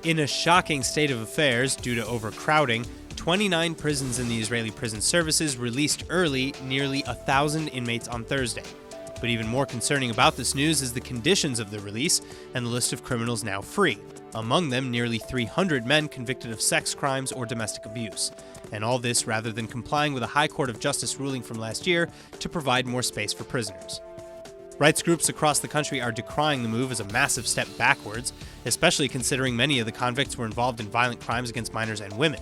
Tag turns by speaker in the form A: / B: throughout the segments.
A: In a shocking state of affairs due to overcrowding, 29 prisons in the Israeli prison services released early nearly 1,000 inmates on Thursday. But even more concerning about this news is the conditions of the release and the list of criminals now free. Among them, nearly 300 men convicted of sex crimes or domestic abuse. And all this rather than complying with a High Court of Justice ruling from last year to provide more space for prisoners. Rights groups across the country are decrying the move as a massive step backwards, especially considering many of the convicts were involved in violent crimes against minors and women.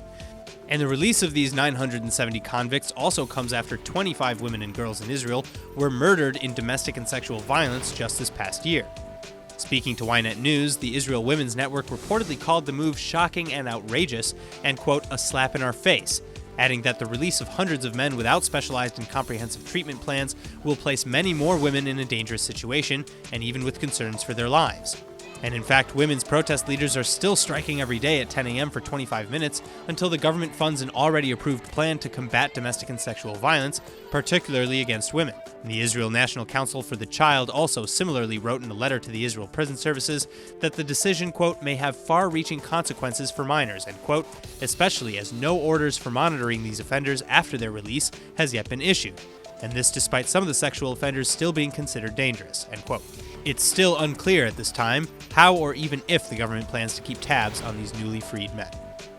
A: And the release of these 970 convicts also comes after 25 women and girls in Israel were murdered in domestic and sexual violence just this past year. Speaking to Ynet News, the Israel Women's Network reportedly called the move shocking and outrageous and, quote, a slap in our face, adding that the release of hundreds of men without specialized and comprehensive treatment plans will place many more women in a dangerous situation, and even with concerns for their lives. And in fact, women's protest leaders are still striking every day at 10 a.m. for 25 minutes until the government funds an already approved plan to combat domestic and sexual violence, particularly against women. The Israel National Council for the Child also similarly wrote in a letter to the Israel Prison Services that the decision, quote, may have far-reaching consequences for minors, end quote, especially as no orders for monitoring these offenders after their release has yet been issued. And this despite some of the sexual offenders still being considered dangerous, end quote. It's still unclear at this time how or even if the government plans to keep tabs on these newly freed men.